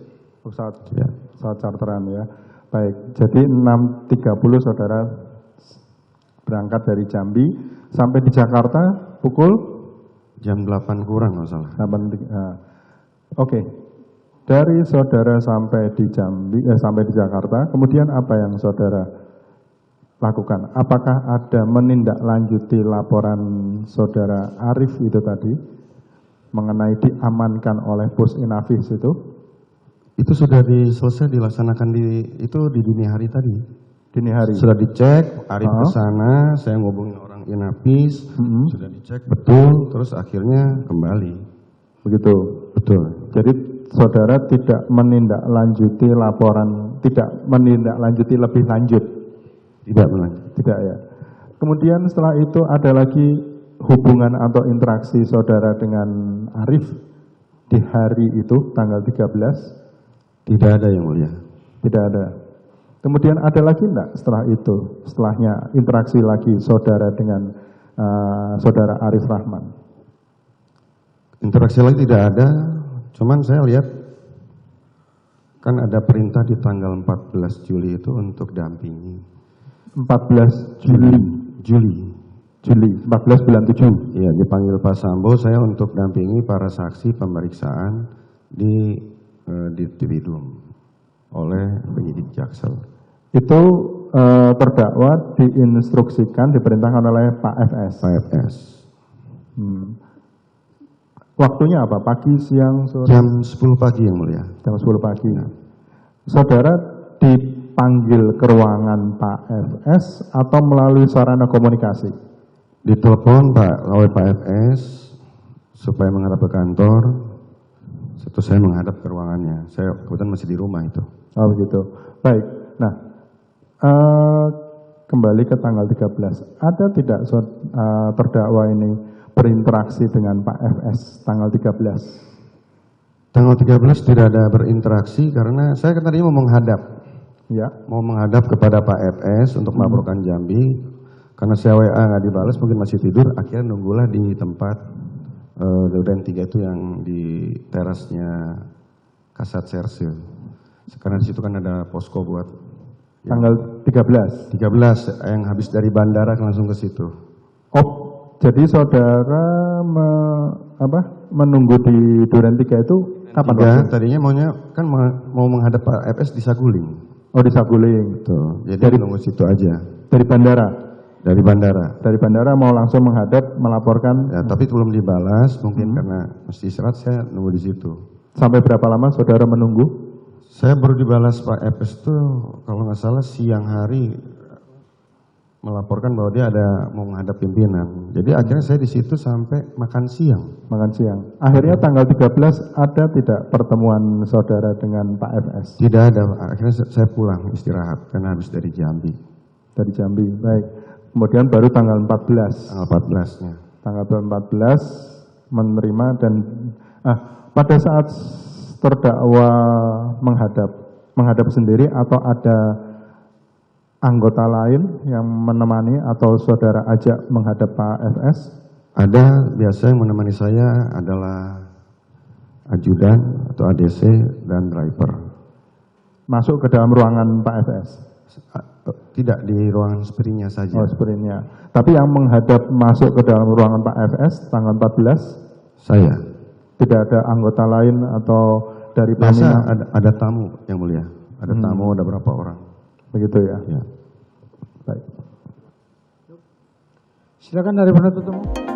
Pesawat, ya. Pesawat charteran ya. Baik, jadi 6.30 saudara berangkat dari Jambi sampai di Jakarta pukul? Jam 8 kurang nggak salah. Oke. Dari saudara sampai di Jambi, sampai di Jakarta, kemudian apa yang saudara lakukan? Apakah ada menindaklanjuti laporan saudara Arif itu tadi mengenai diamankan oleh Pusinafis itu? Itu sudah selesai dilaksanakan di dini hari tadi. Dini hari. Sudah dicek, Arif ke sana, saya ngubungin orang Inafis, sudah dicek betul, terus akhirnya kembali. Begitu. Betul. Jadi saudara tidak menindaklanjuti laporan, tidak menindaklanjuti lebih lanjut. Tidak melanjut. Tidak ya. Kemudian setelah itu ada lagi hubungan atau interaksi saudara dengan Arif di hari itu tanggal 13? Tidak ada yang mulia. Tidak ada. Kemudian ada lagi enggak setelah itu? Setelahnya interaksi lagi saudara dengan saudara Arif Rahman? Interaksi lagi tidak ada, cuman saya lihat kan ada perintah di tanggal 14 Juli itu untuk dampingi. 14 Juli. 14 bulan 7. Iya, dipanggil Pak Sambo saya untuk dampingi para saksi pemeriksaan di Tipidum oleh penyidik Jaksel. Itu terdakwa diinstruksikan, diperintahkan oleh Pak FS. Pak FS. Waktunya apa? Pagi, siang, sore? Jam 10 pagi yang mulia. Jam 10 pagi. Ya. Saudara dipanggil ke ruangan Pak FS atau melalui sarana komunikasi? Ditelepon oleh Pak FS supaya menghadap ke kantor. Setelah saya menghadap ke ruangannya. Saya kebetulan masih di rumah itu. Oh begitu. Baik. Nah, kembali ke tanggal 13. Ada tidak terdakwa ini berinteraksi dengan Pak FS tanggal 13? Tanggal 13 tidak ada berinteraksi karena saya kan tadinya mau menghadap. Ya. Mau menghadap kepada Pak FS untuk melaporkan Jambi. Karena saya WA nggak dibalas, mungkin masih tidur. Akhirnya nunggulah di tempat Duren 3 itu yang di terasnya Kasat Serse. Karena di situ kan ada posko buat tanggal 13. 13 yang habis dari bandara langsung ke situ. Oh, jadi saudara menunggu di Duren 3 itu kapan? Ya, tadinya kan mau menghadap Pak FS di Saguling. Oh, di Saguling. Tuh, jadi nunggu situ aja. Dari bandara? Dari bandara. Dari bandara mau langsung menghadap melaporkan. Ya, tapi belum dibalas mungkin karena mesti istirahat, saya nunggu di situ. Sampai berapa lama saudara menunggu? Saya baru dibalas Pak FS tuh kalau nggak salah siang hari melaporkan bahwa dia ada mau menghadap pimpinan. Jadi akhirnya saya di situ sampai makan siang. Makan siang. Akhirnya tanggal 13 ada tidak pertemuan saudara dengan Pak FS? Tidak ada. Akhirnya saya pulang istirahat karena habis dari Jambi. Dari Jambi. Baik. Kemudian baru tanggal 14. Tanggal 14-nya. Tanggal 14 menerima dan pada saat terdakwa menghadap sendiri atau ada anggota lain yang menemani atau saudara ajak menghadap Pak FS? Ada, biasa yang menemani saya adalah ajudan atau ADC dan driver. Masuk ke dalam ruangan Pak FS? Tidak, di ruangan sprintnya saja. Oh, sprintnya. Tapi yang menghadap masuk ke dalam ruangan Pak FS tanggal 14? Saya. Tidak ada anggota lain atau dari Biasa Paminal? ada tamu yang mulia. Ada tamu, ada berapa orang. Begitu ya? Ya. Baik. Silakan dari penuntut umum.